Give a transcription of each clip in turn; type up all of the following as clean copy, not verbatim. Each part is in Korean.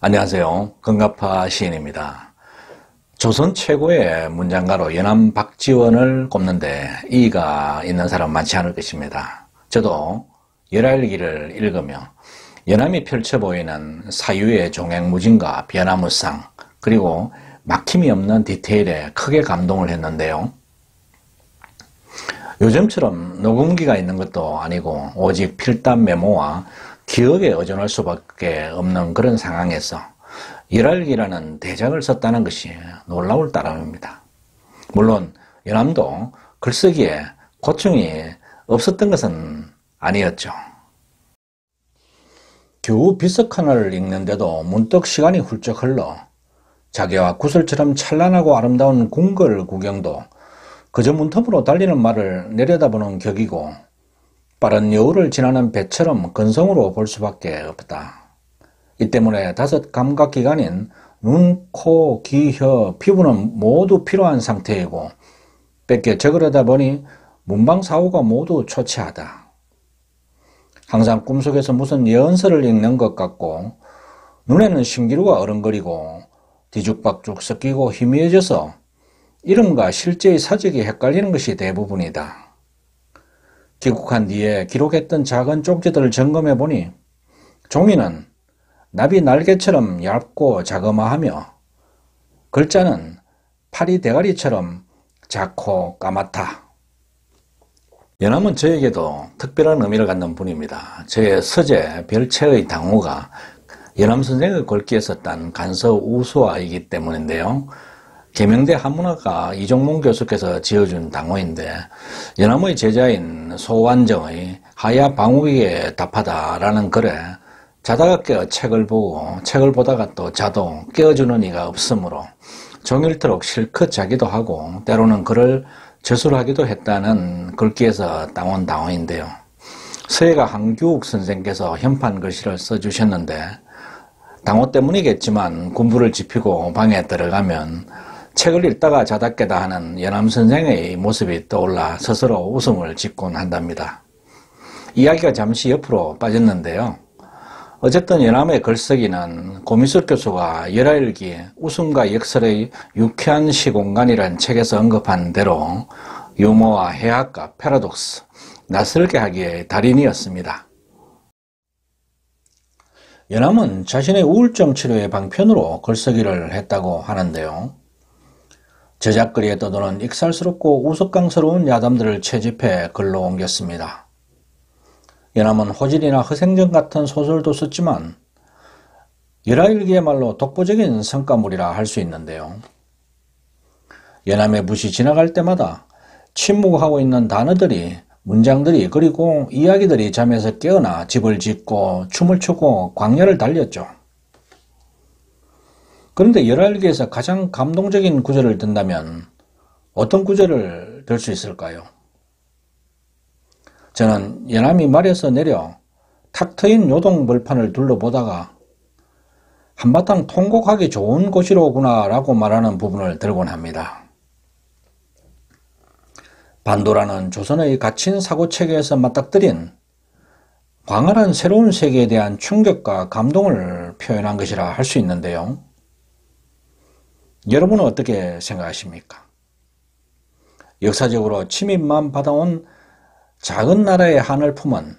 안녕하세요. 건가파 시인입니다. 조선 최고의 문장가로 연암 박지원을 꼽는데 이의가 있는 사람 많지 않을 것입니다. 저도 열알기를 읽으며 연암이 펼쳐 보이는 사유의 종횡무진과 변화무쌍 그리고 막힘이 없는 디테일에 크게 감동을 했는데요. 요즘처럼 녹음기가 있는 것도 아니고 오직 필담 메모와 기억에 의존할 수밖에 없는 그런 상황에서 열알기라는 대작을 썼다는 것이 놀라울 따름입니다. 물론 연암도 글쓰기에 고충이 없었던 것은 아니었죠. 겨우 비석하나를 읽는데도 문득 시간이 훌쩍 흘러 자기와 구슬처럼 찬란하고 아름다운 궁궐 구경도 그저 문턱으로 달리는 말을 내려다보는 격이고 빠른 여울을 지나는 배처럼 근성으로 볼 수밖에 없다. 이 때문에 5 감각기관인 눈, 코, 귀, 혀, 피부는 모두 필요한 상태이고 뺏겨 적으려다 보니 문방사후가 모두 초췌하다. 항상 꿈속에서 무슨 예언서를 읽는 것 같고 눈에는 신기루가 어른거리고 뒤죽박죽 섞이고 희미해져서 이름과 실제의 사적이 헷갈리는 것이 대부분이다. 귀국한 뒤에 기록했던 작은 쪽지들을 점검해 보니 종이는 나비 날개처럼 얇고 자그마하며 글자는 파리 대가리처럼 작고 까맣다. 연암은 저에게도 특별한 의미를 갖는 분입니다. 저의 서재 별채의 당호가 연암 선생의 글귀에 썼던 간서 우수화이기 때문인데요. 계명대 한문학과 이종문 교수께서 지어준 당호인데 연암의 제자인 소완정의 하야 방우기에 답하다라는 글에 자다가 깨어 책을 보고 책을 보다가 또 자도 깨어주는 이가 없으므로 종일토록 실컷 자기도 하고 때로는 글을 저술하기도 했다는 글귀에서 따온 당호인데요. 서예가 한규욱 선생께서 현판 글씨를 써주셨는데 당호 때문이겠지만 군부를 지피고 방에 들어가면 책을 읽다가 자다 깨다 하는 연암 선생의 모습이 떠올라 스스로 웃음을 짓곤 한답니다. 이야기가 잠시 옆으로 빠졌는데요. 어쨌든 연암의 글쓰기는 고미숙 교수가 열알기 웃음과 역설의 유쾌한 시공간이란 책에서 언급한 대로 유머와 해학과 패러독스, 낯설게 하기의 달인이었습니다. 연암은 자신의 우울증 치료의 방편으로 글쓰기를 했다고 하는데요. 저작거리에 떠도는 익살스럽고 우스꽝스러운 야담들을 채집해 글로 옮겼습니다. 연암은 호질이나 허생전 같은 소설도 썼지만 열알기야말로 독보적인 성과물이라 할 수 있는데요. 연암의 붓이 지나갈 때마다 침묵하고 있는 단어들이, 문장들이 그리고 이야기들이 잠에서 깨어나 집을 짓고 춤을 추고 광야를 달렸죠. 그런데 열알기에서 가장 감동적인 구절을 든다면 어떤 구절을 들 수 있을까요? 저는 연암이 말에서 내려 탁 트인 요동벌판을 둘러보다가 한바탕 통곡하기 좋은 곳이로구나 라고 말하는 부분을 들곤 합니다. 반도라는 조선의 갇힌 사고체계에서 맞닥뜨린 광활한 새로운 세계에 대한 충격과 감동을 표현한 것이라 할 수 있는데요. 여러분은 어떻게 생각하십니까? 역사적으로 침입만 받아온 작은 나라의 한을 품은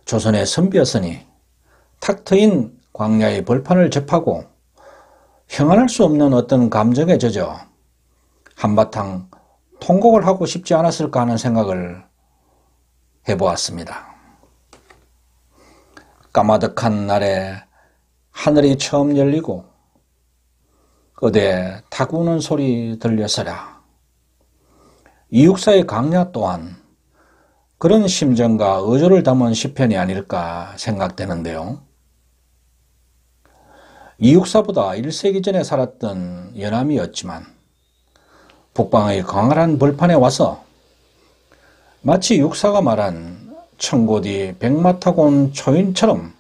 조선의 선비였으니 탁 트인 광야의 벌판을 접하고 형언할 수 없는 어떤 감정에 젖어 한바탕 통곡을 하고 싶지 않았을까 하는 생각을 해보았습니다. 까마득한 날에 하늘이 처음 열리고 어디 닭 우는 소리 들려서라. 이육사의 강야 또한 그런 심정과 의조를 담은 시편이 아닐까 생각되는데요. 이육사보다 1세기 전에 살았던 연암이었지만 북방의 광활한 벌판에 와서 마치 육사가 말한 청고디 백마 타고 온 초인처럼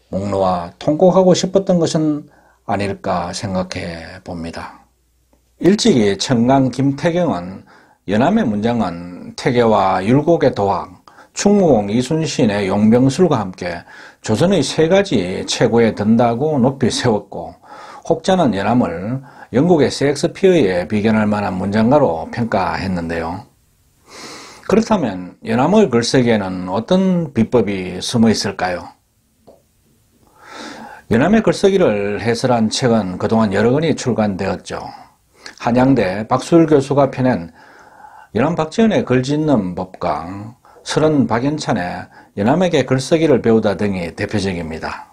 목 놓아 통곡하고 싶었던 것은 아닐까 생각해 봅니다. 일찍이 청강 김태경은 연암의 문장은 태계와 율곡의 도학, 충무공 이순신의 용병술과 함께 조선의 세 가지 최고의 든다고 높이 세웠고, 혹자는 연암을 영국의 셰익스피어에 비견할 만한 문장가로 평가했는데요. 그렇다면 연암의 글쓰기에는 어떤 비법이 숨어 있을까요? 연암의 글쓰기를 해설한 책은 그동안 여러 권이 출간되었죠. 한양대 박수일 교수가 펴낸 연암 박지원의 글짓는 법과 설은 박연찬의 연암에게 글쓰기를 배우다 등이 대표적입니다.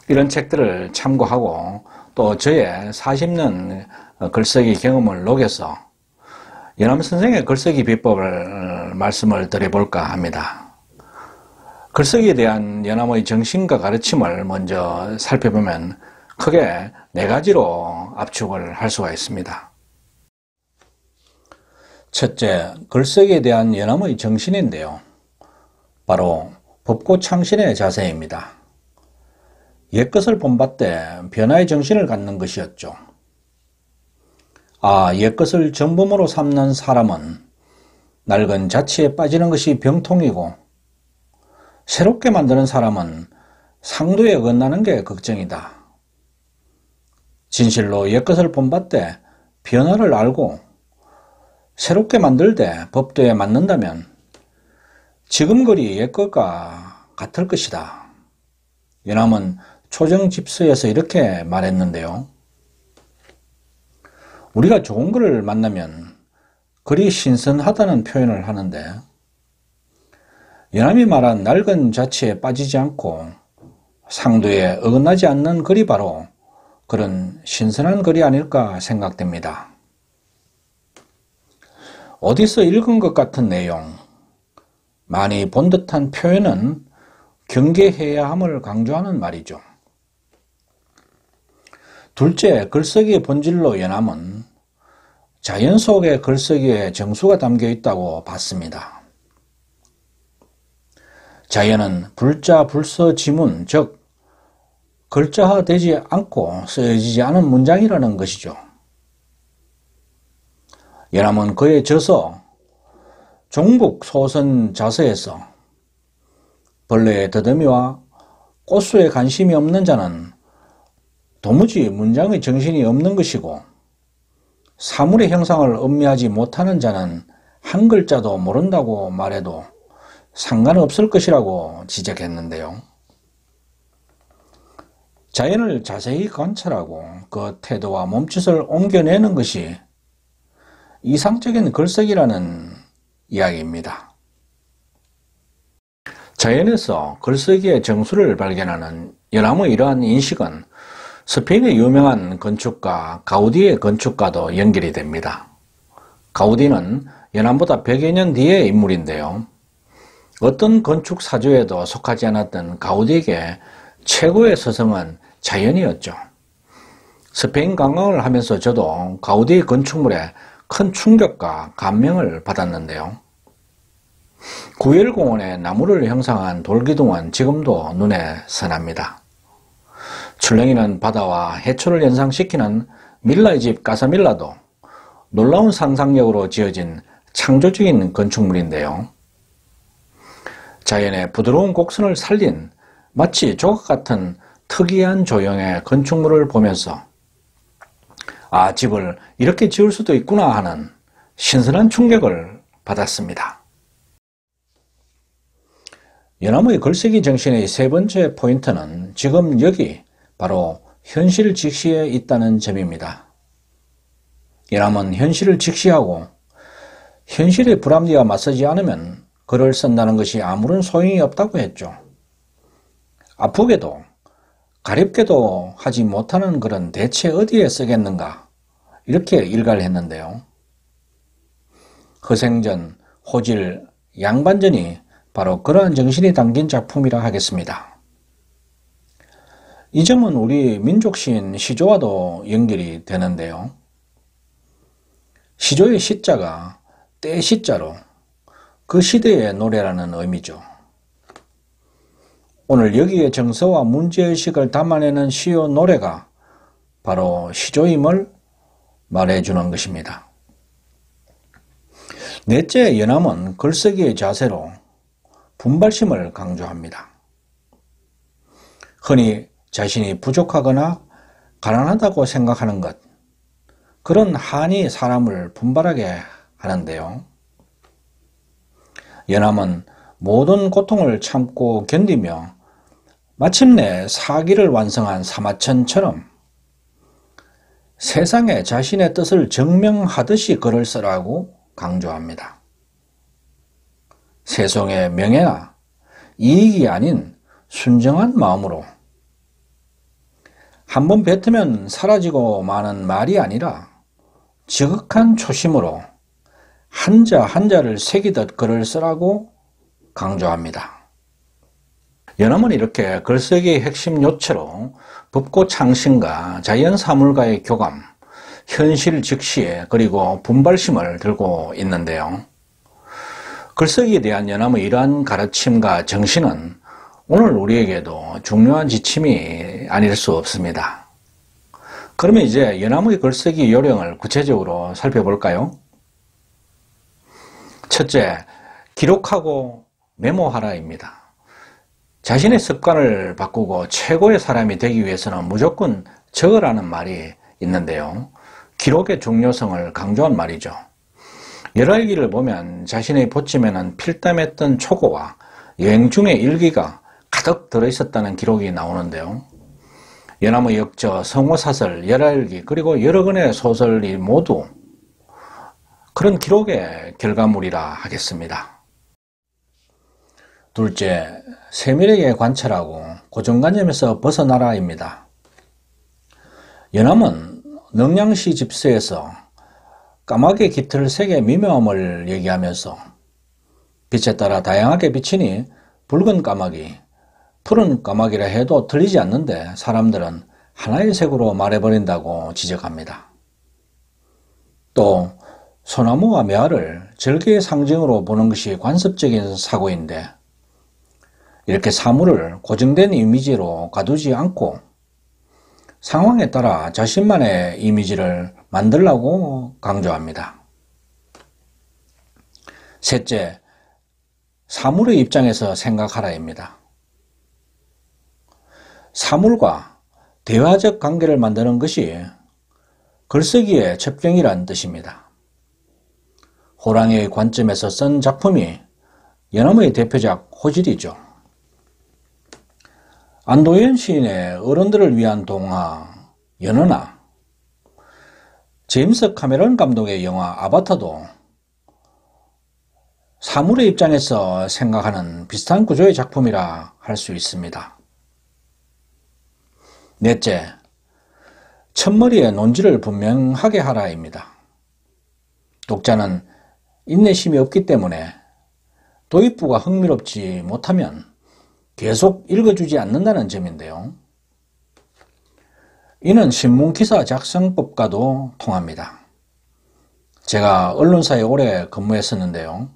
이런 책들을 참고하고 또 저의 40년 글쓰기 경험을 녹여서 연암 선생의 글쓰기 비법을 말씀을 드려볼까 합니다. 글쓰기에 대한 연암의 정신과 가르침을 먼저 살펴보면 크게 네 가지로 압축을 할 수가 있습니다. 첫째, 글쓰기에 대한 연암의 정신인데요. 바로 법고창신의 자세입니다. 옛것을 본받되 변화의 정신을 갖는 것이었죠. 옛것을 전범으로 삼는 사람은 낡은 자취에 빠지는 것이 병통이고, 새롭게 만드는 사람은 상도에 어긋나는 게 걱정이다. 진실로 옛것을 본받되 변화를 알고 새롭게 만들되 법도에 맞는다면 지금 글이 옛것과 같을 것이다. 연암은 초정집서에서 이렇게 말했는데요. 우리가 좋은 글을 만나면 글이 신선하다는 표현을 하는데, 연암이 말한 낡은 자취에 빠지지 않고 상도에 어긋나지 않는 글이 바로 그런 신선한 글이 아닐까 생각됩니다. 어디서 읽은 것 같은 내용, 많이 본 듯한 표현은 경계해야 함을 강조하는 말이죠. 둘째, 글쓰기의 본질로 연암은 자연 속의 글쓰기에 정수가 담겨 있다고 봤습니다. 자연은 불자, 불서, 지문, 즉 글자화되지 않고 쓰여지지 않은 문장이라는 것이죠. 연암은 그의 저서 종북 소선 자서에서 벌레의 더듬이와 꽃수에 관심이 없는 자는 도무지 문장의 정신이 없는 것이고, 사물의 형상을 음미하지 못하는 자는 한 글자도 모른다고 말해도 상관없을 것이라고 지적했는데요. 자연을 자세히 관찰하고 그 태도와 몸짓을 옮겨내는 것이 이상적인 글쓰기라는 이야기입니다. 자연에서 글쓰기의 정수를 발견하는 연암의 이러한 인식은 스페인의 유명한 건축가 가우디의 건축과도 연결이 됩니다. 가우디는 연암보다 100여 년 뒤의 인물인데요. 어떤 건축 사조에도 속하지 않았던 가우디에게 최고의 서성은 자연이었죠. 스페인 관광을 하면서 저도 가우디의 건축물에 큰 충격과 감명을 받았는데요. 구엘공원에 나무를 형상한 돌기둥은 지금도 눈에 선합니다. 출렁이는 바다와 해초를 연상시키는 밀라의 집 까사밀라도 놀라운 상상력으로 지어진 창조적인 건축물인데요. 자연의 부드러운 곡선을 살린 마치 조각 같은 특이한 조형의 건축물을 보면서 집을 이렇게 지을 수도 있구나 하는 신선한 충격을 받았습니다. 연암의 글쓰기 정신의 세 번째 포인트는 지금 여기 바로 현실 직시에 있다는 점입니다. 연암은 현실을 직시하고 현실의 불합리와 맞서지 않으면 글을 쓴다는 것이 아무런 소용이 없다고 했죠. 아프게도 가렵게도 하지 못하는 글은 대체 어디에 쓰겠는가, 이렇게 일가를 했는데요. 허생전, 호질, 양반전이 바로 그러한 정신이 담긴 작품이라 하겠습니다. 이 점은 우리 민족시인 시조와도 연결이 되는데요. 시조의 시자가 때 시자로 그 시대의 노래라는 의미죠. 오늘 여기에 정서와 문제의식을 담아내는 시의 노래가 바로 시조임을 말해주는 것입니다. 넷째, 연암은 글쓰기의 자세로 분발심을 강조합니다. 흔히 자신이 부족하거나 가난하다고 생각하는 것, 그런 한이 사람을 분발하게 하는데요. 연함은 모든 고통을 참고 견디며 마침내 사기를 완성한 사마천처럼 세상에 자신의 뜻을 증명하듯이 글을 쓰라고 강조합니다. 세상의 명예나 이익이 아닌 순정한 마음으로 한번 뱉으면 사라지고 마는 말이 아니라 지극한 초심으로 한자 한자를 새기듯 글을 쓰라고 강조합니다. 연함은 이렇게 글쓰기의 핵심 요체로 붓고창신과 자연사물과의 교감, 현실 직시에 그리고 분발심을 들고 있는데요. 글쓰기에 대한 연함의 이러한 가르침과 정신은 오늘 우리에게도 중요한 지침이 아닐 수 없습니다. 그러면 이제 연함의 글쓰기 요령을 구체적으로 살펴볼까요? 첫째, 기록하고 메모하라입니다. 자신의 습관을 바꾸고 최고의 사람이 되기 위해서는 무조건 적으라는 말이 있는데요. 기록의 중요성을 강조한 말이죠. 열알기를 보면 자신의 보침에는 필담했던 초고와 여행 중의 일기가 가득 들어있었다는 기록이 나오는데요. 연함의 역저, 성호사설, 열알기 그리고 여러 권의 소설이 모두 그런 기록의 결과물이라 하겠습니다. 둘째, 세밀하게 관찰하고 고정관념에서 벗어나라입니다. 연함은 능량시 집서에서 까마귀 깃털 색의 미묘함을 얘기하면서 빛에 따라 다양하게 비치니 붉은 까마귀, 푸른 까마귀라 해도 틀리지 않는데 사람들은 하나의 색으로 말해버린다고 지적합니다. 또 소나무와 매화를 절개의 상징으로 보는 것이 관습적인 사고인데 이렇게 사물을 고정된 이미지로 가두지 않고 상황에 따라 자신만의 이미지를 만들라고 강조합니다. 셋째, 사물의 입장에서 생각하라입니다. 사물과 대화적 관계를 만드는 것이 글쓰기의 첩경이란 뜻입니다. 호랑이의 관점에서 쓴 작품이 연함의 대표작 호질이죠. 안도현 시인의 어른들을 위한 동화 연어나 제임스 카메론 감독의 영화 아바타도 사물의 입장에서 생각하는 비슷한 구조의 작품이라 할 수 있습니다. 넷째, 첫머리에 논지를 분명하게 하라입니다. 독자는 인내심이 없기 때문에 도입부가 흥미롭지 못하면 계속 읽어주지 않는다는 점인데요. 이는 신문기사 작성법과도 통합니다. 제가 언론사에 오래 근무했었는데요.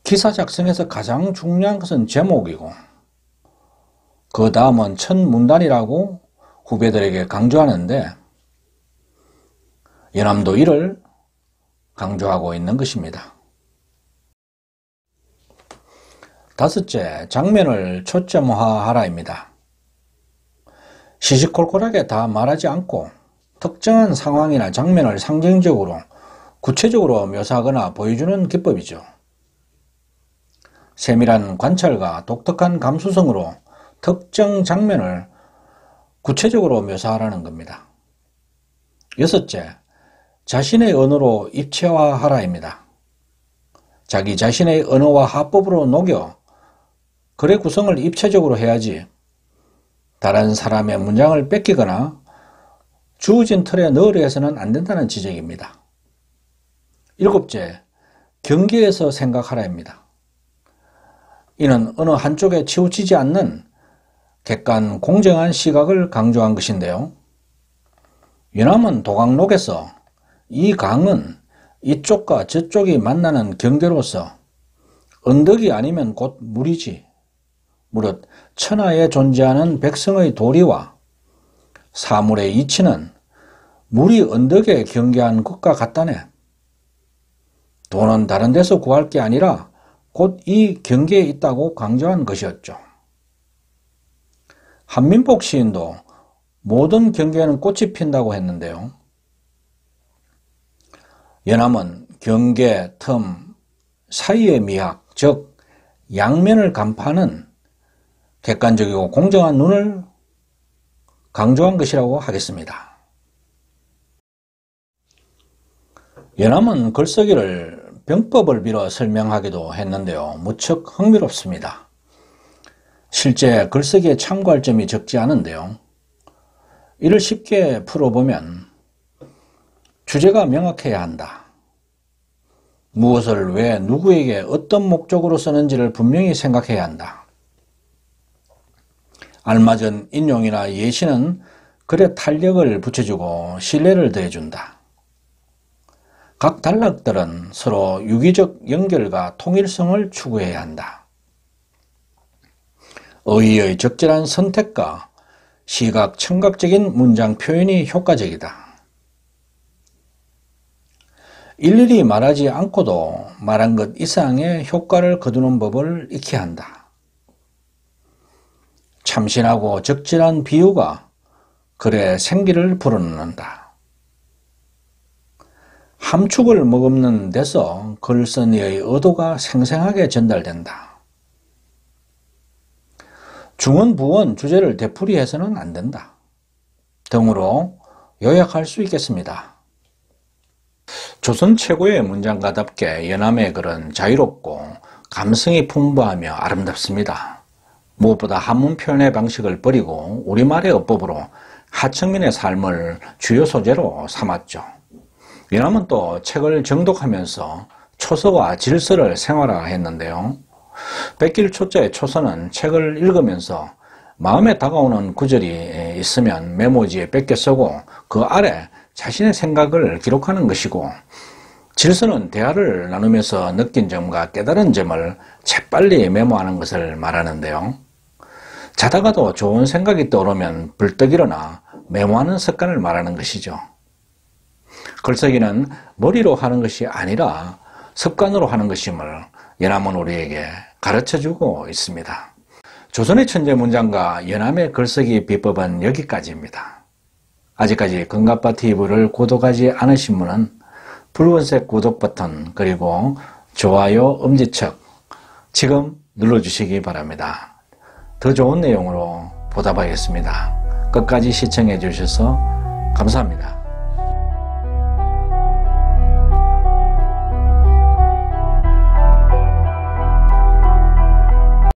기사 작성에서 가장 중요한 것은 제목이고 그 다음은 첫 문단이라고 후배들에게 강조하는데 연함도 이를 강조하고 있는 것입니다. 다섯째, 장면을 초점화하라입니다. 시시콜콜하게 다 말하지 않고 특정한 상황이나 장면을 상징적으로 구체적으로 묘사하거나 보여주는 기법이죠. 세밀한 관찰과 독특한 감수성으로 특정 장면을 구체적으로 묘사하라는 겁니다. 여섯째, 자신의 언어로 입체화하라입니다. 자기 자신의 언어와 화법으로 녹여 글의 구성을 입체적으로 해야지 다른 사람의 문장을 뺏기거나 주어진 틀에 넣으려 해서는 안 된다는 지적입니다. 일곱째, 경계에서 생각하라입니다. 이는 어느 한쪽에 치우치지 않는 객관 공정한 시각을 강조한 것인데요. 연함은 도강록에서 이 강은 이쪽과 저쪽이 만나는 경계로서 언덕이 아니면 곧 물이지. 무릇 천하에 존재하는 백성의 도리와 사물의 이치는 물이 언덕에 경계한 것과 같다네. 돈은 다른 데서 구할 게 아니라 곧 이 경계에 있다고 강조한 것이었죠. 한민복 시인도 모든 경계에는 꽃이 핀다고 했는데요. 연암은 경계, 틈 사이의 미학, 즉 양면을 간파하는 객관적이고 공정한 눈을 강조한 것이라고 하겠습니다. 연암은 글쓰기를 병법을 빌어 설명하기도 했는데요. 무척 흥미롭습니다. 실제 글쓰기에 참고할 점이 적지 않은데요. 이를 쉽게 풀어보면 주제가 명확해야 한다. 무엇을 왜 누구에게 어떤 목적으로 쓰는지를 분명히 생각해야 한다. 알맞은 인용이나 예시는 글에 탄력을 붙여주고 신뢰를 더해준다. 각 단락들은 서로 유기적 연결과 통일성을 추구해야 한다. 어휘의 적절한 선택과 시각, 청각적인 문장 표현이 효과적이다. 일일이 말하지 않고도 말한 것 이상의 효과를 거두는 법을 익혀야 한다. 참신하고 적절한 비유가 글에 생기를 불어넣는다. 함축을 머금는 데서 글 쓴 이의 의도가 생생하게 전달된다. 중원, 부원, 주제를 되풀이해서는 안 된다. 등으로 요약할 수 있겠습니다. 조선 최고의 문장가답게 연암의 글은 자유롭고 감성이 풍부하며 아름답습니다. 무엇보다 한문 표현의 방식을 버리고 우리말의 어법으로 하층민의 삶을 주요 소재로 삼았죠. 연암은 또 책을 정독하면서 초서와 질서를 생활화했는데요. 백길 초자의 초서는 책을 읽으면서 마음에 다가오는 구절이 있으면 메모지에 뺏겨 쓰고 그 아래 자신의 생각을 기록하는 것이고, 질서는 대화를 나누면서 느낀 점과 깨달은 점을 재빨리 메모하는 것을 말하는데요. 자다가도 좋은 생각이 떠오르면 벌떡 일어나 메모하는 습관을 말하는 것이죠. 글쓰기는 머리로 하는 것이 아니라 습관으로 하는 것임을 연암은 우리에게 가르쳐주고 있습니다. 조선의 천재 문장가 연암의 글쓰기 비법은 여기까지입니다. 아직까지 금갑바TV를 구독하지 않으신 분은 붉은색 구독 버튼 그리고 좋아요 엄지척 지금 눌러주시기 바랍니다. 더 좋은 내용으로 보답하겠습니다. 끝까지 시청해 주셔서 감사합니다.